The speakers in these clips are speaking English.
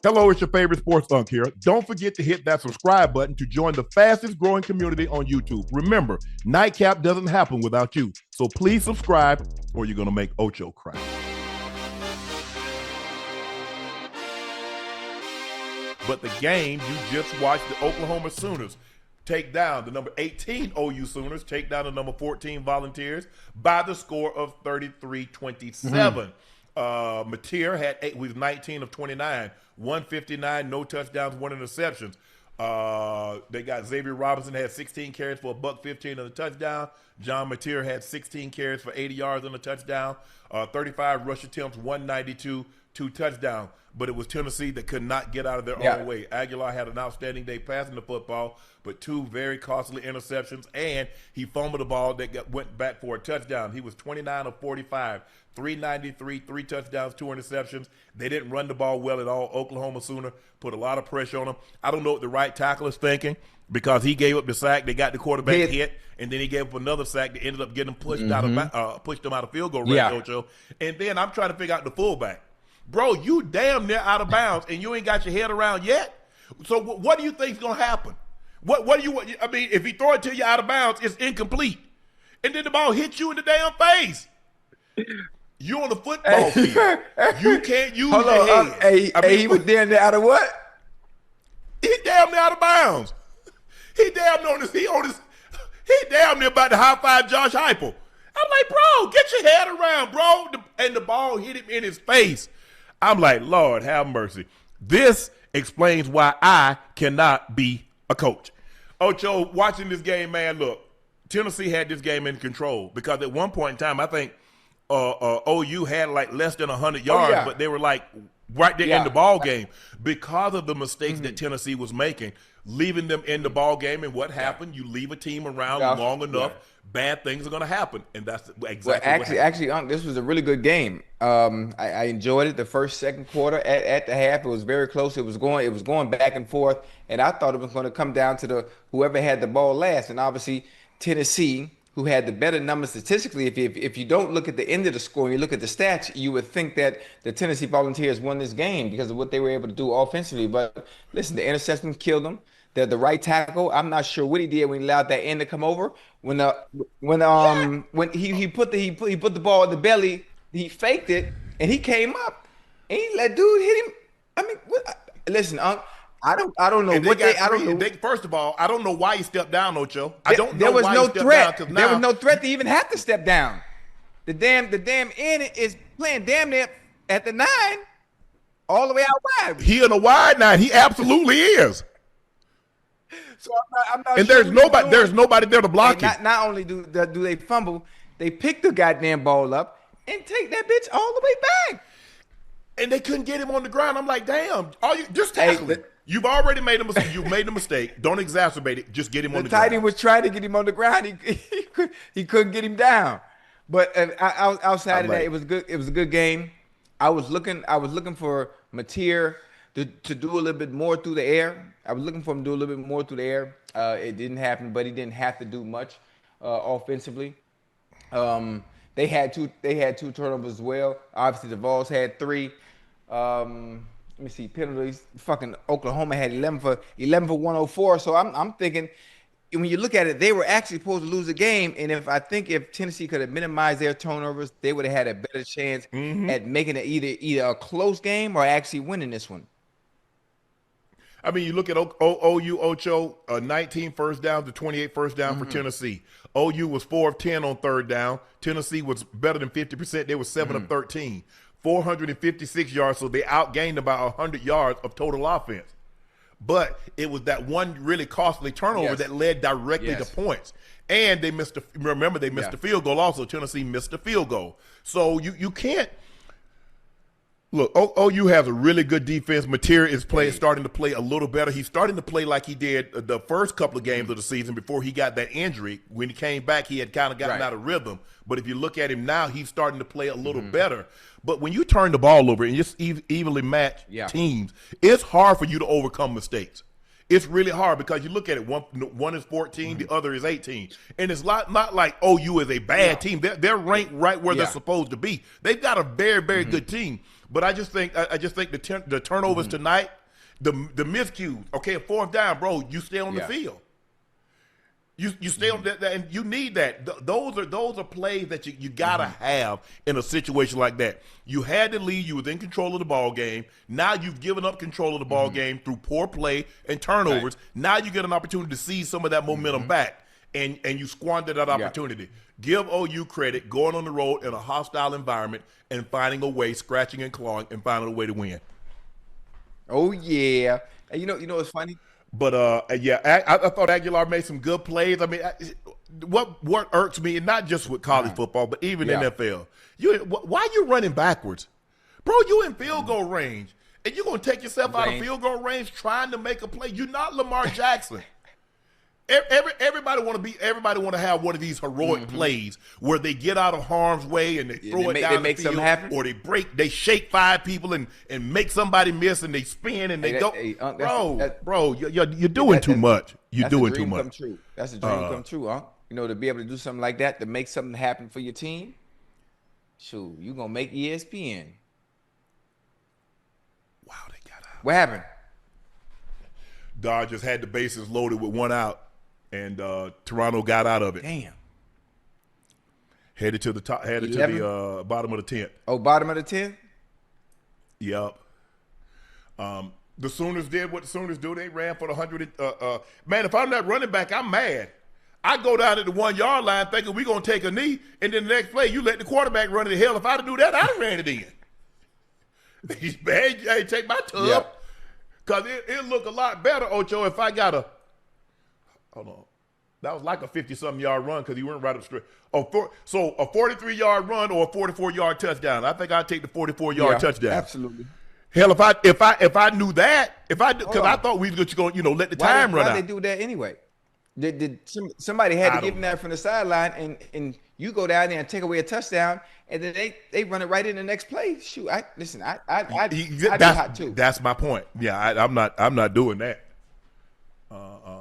Hello, it's your favorite sports Unc here. Don't forget to hit that subscribe button to join the fastest growing community on YouTube. Remember, Nightcap doesn't happen without you. So please subscribe or you're going to make Ocho cry. But the game you just watched, the Oklahoma Sooners take down the number 18 OU Sooners, take down the number 14 Volunteers by the score of 33-27. Mateer had was 19 of 29, 159, no touchdowns, 1 interceptions. They got Xavier Robinson had 16 carries for $115 and a touchdown. John Mateer had 16 carries for 80 yards and a touchdown. 35 rush attempts, 192, 2 touchdowns. But it was Tennessee that could not get out of their own way. Aguilar had an outstanding day passing the football, but 2 very costly interceptions, and he fumbled the ball that went back for a touchdown. He was 29 of 45, 393, 3 touchdowns, 2 interceptions. They didn't run the ball well at all. Oklahoma Sooner put a lot of pressure on him. I don't know what the right tackle is thinking because he gave up the sack. They got the quarterback hit, and then he gave up another sack that ended up getting him pushed out of field goal range, Ocho. And then I'm trying to figure out the fullback. Bro, you damn near out of bounds, and you ain't got your head around yet. So what do you think's gonna happen? What do you? I mean, if he throw it to you out of bounds, it's incomplete, and then the ball hits you in the damn face. You on the football field. You can't use your head. He was damn near out of what? He damn near out of bounds. He damn near he damn near about to high five Josh Heupel. I'm like, bro, get your head around, bro. And the ball hit him in his face. I'm like, Lord, have mercy. This explains why I cannot be a coach. Ocho, watching this game, man, look, Tennessee had this game in control because at one point in time, I think OU had like less than 100 yards, but they were like right there in the ball game because of the mistakes that Tennessee was making, leaving them in the ball game. And what happened? You leave a team around long enough, bad things are going to happen, and that's exactly what happened. Actually, Unc, this was a really good game. I enjoyed it. The first, second quarter, at the half, it was very close. It was going back and forth, and I thought it was going to come down to whoever had the ball last. And obviously, Tennessee, who had the better numbers statistically. If you don't look at the end of the score and you look at the stats, you would think that the Tennessee Volunteers won this game because of what they were able to do offensively. But listen, the interception killed them. The right tackle, I'm not sure what he did when he allowed that end to come over. When he put the ball in the belly, he faked it and he came up and he let dude hit him. I mean, listen, Unc, I don't know First of all, I don't know why he stepped down, Ocho. There was no threat to even have to step down. The damn end is playing damn near at the 9, all the way out wide. He in a wide 9. He absolutely is. So I'm not and sure there's nobody there to block him. Not only do they fumble, they pick the goddamn ball up and take that bitch all the way back. And they couldn't get him on the ground. I'm like, damn, just tackle him. You've already made a mistake. You've made a mistake. Don't exacerbate it. Just get him on the ground. The tight end was trying to get him on the ground. He couldn't get him down. But outside of that, it was good. It was a good game. I was looking for Mateer to do a little bit more through the air. I was looking for him to do a little bit more through the air. It didn't happen, but he didn't have to do much offensively. They had two turnovers as well. Obviously, the Vols had 3. Let me see, penalties. Fucking Oklahoma had 11 for 104. So I'm thinking, when you look at it, they were actually supposed to lose the game. And if Tennessee could have minimized their turnovers, they would have had a better chance at making it either a close game or actually winning this one. I mean, you look at OU Ocho, 19 first down to 28 first down for Tennessee. OU was 4 of 10 on third down. Tennessee was better than 50%. They were 7 of 13. 456 yards, so they outgained about 100 yards of total offense. But it was that one really costly turnover that led directly to points. And they missed the field goal also. Tennessee missed the field goal. So you can't – look, OU has a really good defense. Mateer is starting to play a little better. He's starting to play like he did the first couple of games of the season before he got that injury. When he came back, he had kind of gotten out of rhythm. But if you look at him now, he's starting to play a little better. But when you turn the ball over and just evenly match teams, it's hard for you to overcome mistakes. It's really hard because you look at it, one is 14, the other is 18. And it's not like OU is a bad team. They're ranked right where they're supposed to be. They've got a very, very good team. But I just think the turnovers tonight, the miscues. Okay, a fourth down, bro. You stay on the field. You stay on that, and you need that. Those are plays that you gotta have in a situation like that. You had the lead. You was in control of the ball game. Now you've given up control of the ball game through poor play and turnovers. Right. Now you get an opportunity to seize some of that momentum back, and you squander that opportunity. Give OU credit going on the road in a hostile environment and finding a way, scratching and clawing, and finding a way to win. Oh yeah, and you know what's funny? But I thought Aguilar made some good plays. I mean, what irks me, and not just with college football, but even NFL, why you running backwards, bro? You in field goal range, and you're gonna take yourself out of field goal range trying to make a play. You're not Lamar Jackson. Everybody want to have one of these heroic plays where they get out of harm's way and they throw it down the field, or they shake 5 people and make somebody miss, and they spin and they go. Bro, you're doing too much. You're doing too much. That's a dream come true, huh? To be able to do something like that, to make something happen for your team. Shoot, you gonna make ESPN. Wow, they got out. What happened? Dodgers had the bases loaded with 1 out. And Toronto got out of it. Damn. Headed to the top. Headed 11? To the bottom of the 10th. Oh, bottom of the 10th? Yep. The Sooners did what the Sooners do. They ran for the 100. Man, if I'm that running back, I'm mad. I go down at the 1 yard line thinking we're going to take a knee, and then the next play, you let the quarterback run it to hell. If I'd do that, I'd have ran it in. He's bad. Hey, take my tub. Because it'll look a lot better, Ocho, if I got a – hold on. That was like a 50-something yard run because he went right up straight. So a 43-yard run or a 44-yard touchdown. I think I'd take the 44-yard touchdown. Absolutely. Hell, if I knew that, because I thought we were just going to let the time run out. Why they do that anyway? Did somebody had to give him that from the sideline, and you go down there and take away a touchdown, and then they run it right in the next play. Shoot, I'd be hot too. That's my point. Yeah, I'm not doing that.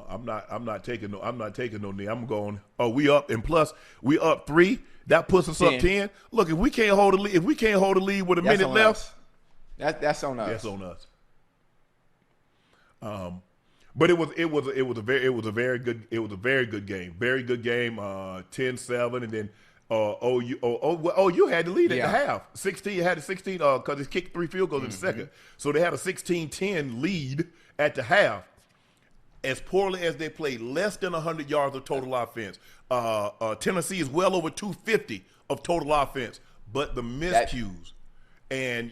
I'm not taking no knee. I'm going. Oh, we up, and plus we up 3. That puts us up 10. Look, if we can't hold a lead, with a minute left, that's on us. That's on us. But it was a very good game. Very good game. 10-7, and then OU had the lead at the half. 16 had a 16 because it kicked 3 field goals in the second, so they had a 16-10 lead at the half. As poorly as they played, less than 100 yards of total offense. Tennessee is well over 250 of total offense, but the miscues. And,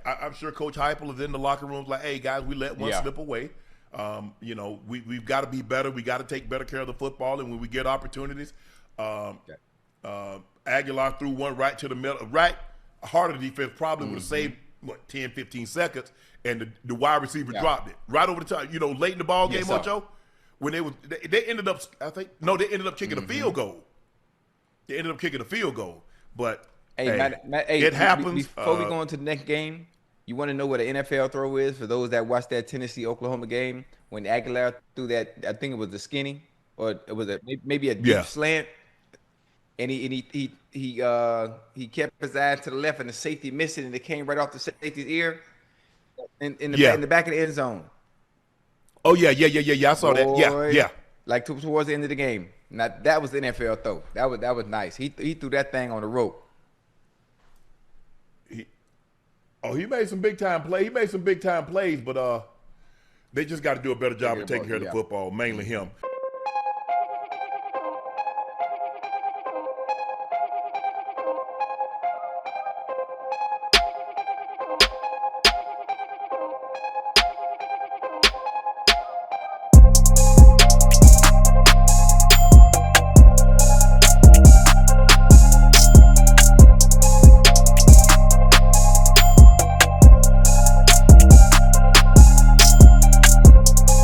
I'm sure Coach Heupel is in the locker room like, hey, guys, we let one slip away. We've got to be better. We got to take better care of the football. And when we get opportunities, Aguilar threw one right to the middle, right heart of the defense, probably would have saved, 10, 15 seconds. And the wide receiver dropped it right over the top. Late in the ball game, Ocho, when they ended up, they ended up kicking a field goal. They ended up kicking a field goal. But it happens. Before we go into the next game, you want to know what an NFL throw is for those that watched that Tennessee-Oklahoma game when Aguilar threw that? I think it was a skinny, or it was maybe a deep slant, and he kept his eye to the left, and the safety missed it, and it came right off the safety's ear. In the back of the end zone. Oh yeah. I saw that. Yeah. Like towards the end of the game. Now that was the NFL throw. That was nice. He threw that thing on the rope. He made some big time play. He made some big time plays, but they just got to do a better job of taking care of the football. Mainly him.